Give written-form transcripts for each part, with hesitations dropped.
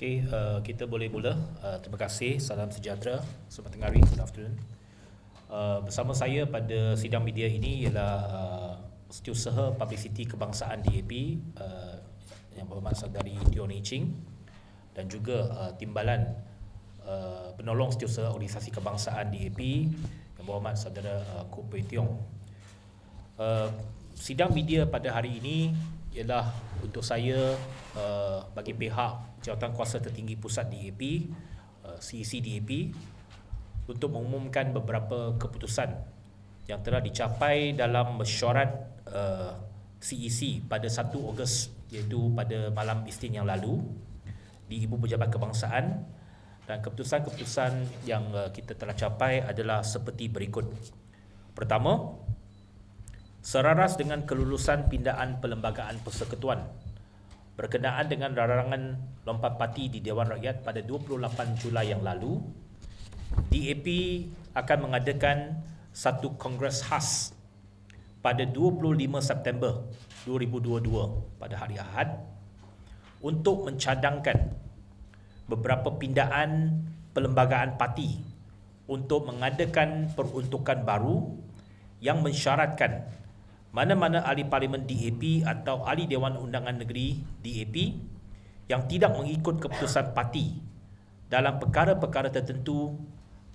Okey, kita boleh mula. Terima kasih. Salam sejahtera. Selamat tengah hari. Good afternoon. Bersama saya pada sidang media ini ialah Setiausaha Publicity Kebangsaan DAP, Yang Berhormat Saudari Teo Nei Ching, dan juga Timbalan Penolong Setiausaha Organisasi Kebangsaan DAP, Yang Berhormat Saudara Koh Pui Tiong. Sidang media pada hari ini ialah untuk saya bagi pihak Jawatan Kuasa Tertinggi Pusat DAP, CEC DAP, untuk mengumumkan beberapa keputusan yang telah dicapai dalam mesyuarat CEC pada 1 Ogos, iaitu pada malam Isnin yang lalu di Ibu Pejabat Kebangsaan. Dan keputusan-keputusan yang kita telah capai adalah seperti berikut. Pertama, seraras dengan kelulusan pindaan Perlembagaan Persekutuan berkenaan dengan larangan lompat parti di Dewan Rakyat pada 28 Julai yang lalu, DAP akan mengadakan satu kongres khas pada 25 September 2022 pada hari Ahad untuk mencadangkan beberapa pindaan perlembagaan parti untuk mengadakan peruntukan baru yang mensyaratkan mana-mana ahli parlimen DAP atau ahli Dewan Undangan Negeri DAP yang tidak mengikut keputusan parti dalam perkara-perkara tertentu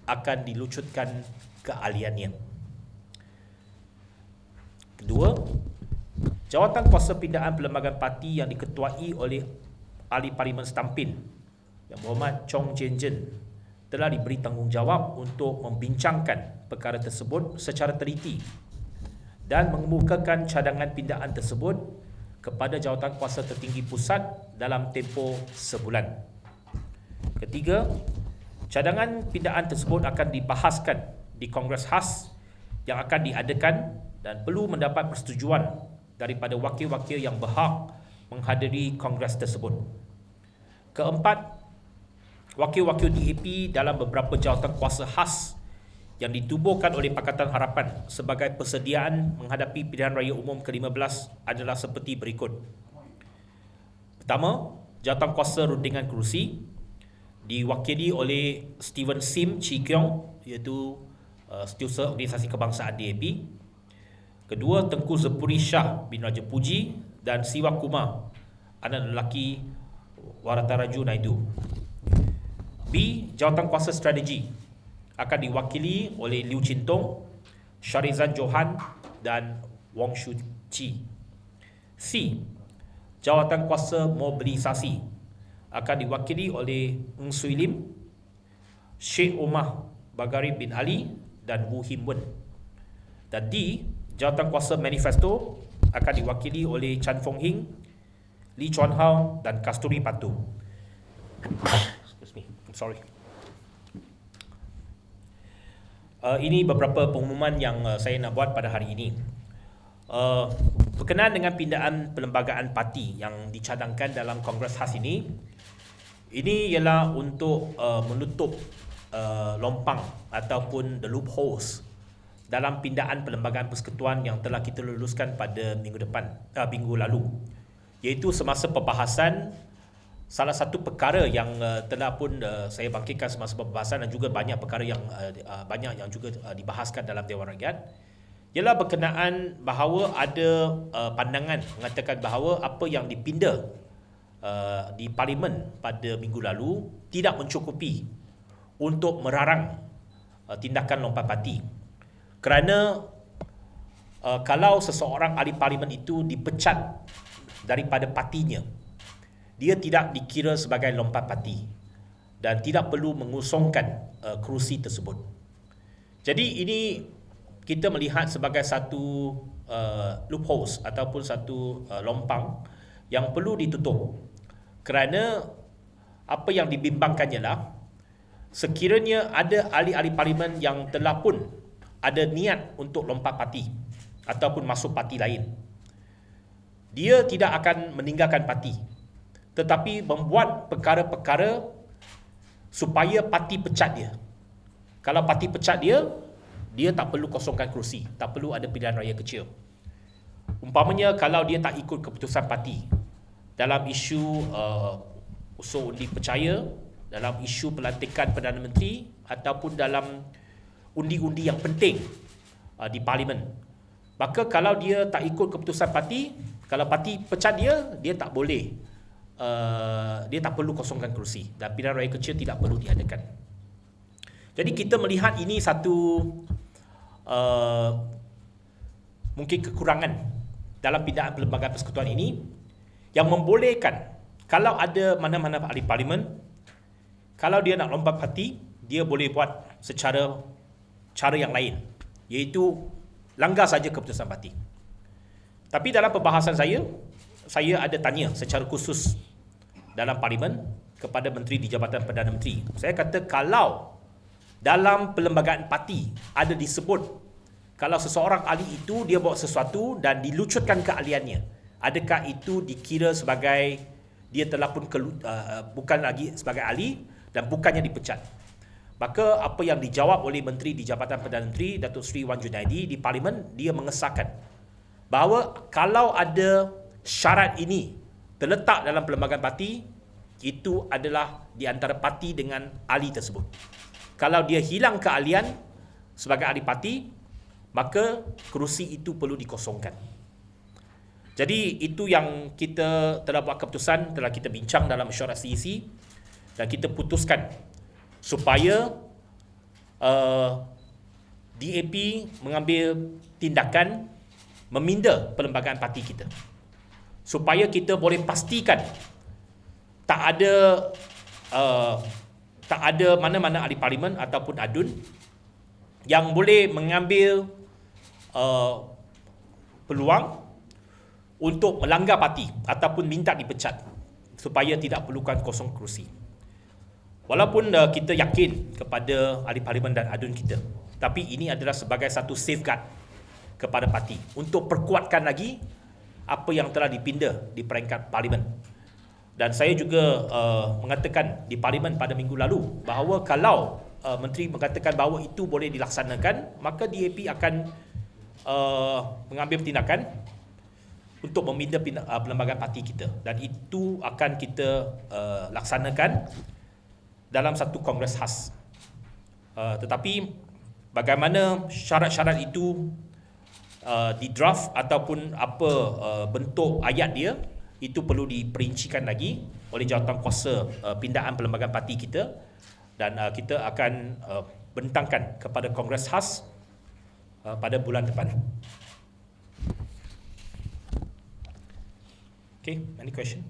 akan dilucutkan keahliannya. Kedua, jawatan kuasa pindaan perlembagaan parti yang diketuai oleh ahli parlimen setampin Yang Berhormat Chong Chen Chen telah diberi tanggungjawab untuk membincangkan perkara tersebut secara teliti dan mengemukakan cadangan pindaan tersebut kepada Jawatan Kuasa Tertinggi Pusat dalam tempoh sebulan. Ketiga, cadangan pindaan tersebut akan dibahaskan di Kongres Khas yang akan diadakan dan perlu mendapat persetujuan daripada wakil-wakil yang berhak menghadiri Kongres tersebut. Keempat, wakil-wakil DAP dalam beberapa jawatan kuasa khas yang ditubuhkan oleh Pakatan Harapan sebagai persediaan menghadapi pilihan raya umum ke-15 adalah seperti berikut. Pertama, jawatan kuasa rundingan kerusi diwakili oleh Steven Sim Chee Kiong, iaitu Setiausaha Organisasi Kebangsaan DAP. Kedua, Tengku Zepuri Shah bin Raja Puji dan Siwa Kumar, anak lelaki Warataraju Naidu. B, jawatan kuasa strategi akan diwakili oleh Liu Chintong, Syarizan Johan dan Wong Shu Chi. C, jawatan kuasa mobilisasi akan diwakili oleh Ng Sui Lim, Sheikh Omar Bagari bin Ali dan Wu Him Wen. Dan D, jawatan kuasa manifesto akan diwakili oleh Chan Fong Hing, Lee Chuan Hao dan Kasturi Patu. Excuse me, I'm sorry. Ini beberapa pengumuman yang saya nak buat pada hari ini. Berkenaan dengan pindaan perlembagaan parti yang dicadangkan dalam Kongres khas ini ialah untuk menutup lompang ataupun the loopholes dalam pindaan perlembagaan persekutuan yang telah kita luluskan pada minggu lalu, iaitu semasa perbahasan. Salah satu perkara yang telah pun saya bangkitkan semasa pembahasan dan juga banyak perkara yang banyak yang juga dibahaskan dalam Dewan Rakyat ialah berkenaan bahawa ada pandangan mengatakan bahawa apa yang dipinda di Parlimen pada minggu lalu tidak mencukupi untuk merarang tindakan lompat parti. Kerana kalau seseorang ahli Parlimen itu dipecat daripada partinya, dia tidak dikira sebagai lompat parti dan tidak perlu mengusungkan kerusi tersebut. Jadi ini kita melihat sebagai satu loopholes ataupun satu lompang yang perlu ditutup. Kerana apa yang dibimbangkan ialah sekiranya ada ahli-ahli parlimen yang telah pun ada niat untuk lompat parti ataupun masuk parti lain, dia tidak akan meninggalkan parti, tetapi membuat perkara-perkara supaya parti pecat dia. Kalau parti pecat dia, dia tak perlu kosongkan kerusi, tak perlu ada pilihan raya kecil. Umpamanya kalau dia tak ikut keputusan parti dalam isu usul undi percaya dalam isu pelantikan Perdana Menteri ataupun dalam undi-undi yang penting di Parlimen. Maka kalau dia tak ikut keputusan parti, kalau parti pecat dia tak boleh, dia tak perlu kosongkan kerusi dan pilihan raya kecil tidak perlu diadakan. Jadi kita melihat ini satu mungkin kekurangan dalam pindaan Perlembagaan Persekutuan ini yang membolehkan kalau ada mana-mana ahli parlimen, kalau dia nak lompat parti, dia boleh buat secara cara yang lain, iaitu langgar saja keputusan parti. Tapi dalam perbahasan saya ada tanya secara khusus dalam parlimen kepada menteri di Jabatan Perdana Menteri. Saya kata kalau dalam perlembagaan parti ada disebut kalau seseorang ahli itu dia buat sesuatu dan dilucutkan keahliannya, adakah itu dikira sebagai dia telah pun bukan lagi sebagai ahli dan bukannya dipecat? Maka apa yang dijawab oleh Menteri di Jabatan Perdana Menteri Datuk Seri Wan Junaidi di Parlimen, dia mengesahkan bahawa kalau ada syarat ini terletak dalam perlembagaan parti, itu adalah di antara parti dengan ahli tersebut. Kalau dia hilang keahlian sebagai ahli parti, maka kerusi itu perlu dikosongkan. Jadi itu yang kita telah buat keputusan, telah kita bincang dalam mesyuarat CEC dan kita putuskan supaya DAP mengambil tindakan meminda perlembagaan parti kita supaya kita boleh pastikan tak ada mana-mana ahli parlimen ataupun adun yang boleh mengambil peluang untuk melanggar parti ataupun minta dipecat supaya tidak perlukan kosong kerusi. Walaupun kita yakin kepada ahli parlimen dan adun kita, tapi ini adalah sebagai satu safeguard kepada parti untuk perkuatkan lagi apa yang telah dipinda di peringkat parlimen. Dan saya juga mengatakan di parlimen pada minggu lalu bahawa kalau menteri mengatakan bahawa itu boleh dilaksanakan, maka DAP akan mengambil tindakan untuk meminda perlembagaan parti kita, dan itu akan kita laksanakan dalam satu kongres khas. Tetapi bagaimana syarat-syarat itu di draft ataupun apa bentuk ayat dia, itu perlu diperincikan lagi oleh jawatankuasa pindaan perlembagaan parti kita, dan kita akan bentangkan kepada kongres khas pada bulan depan. Okay, any question?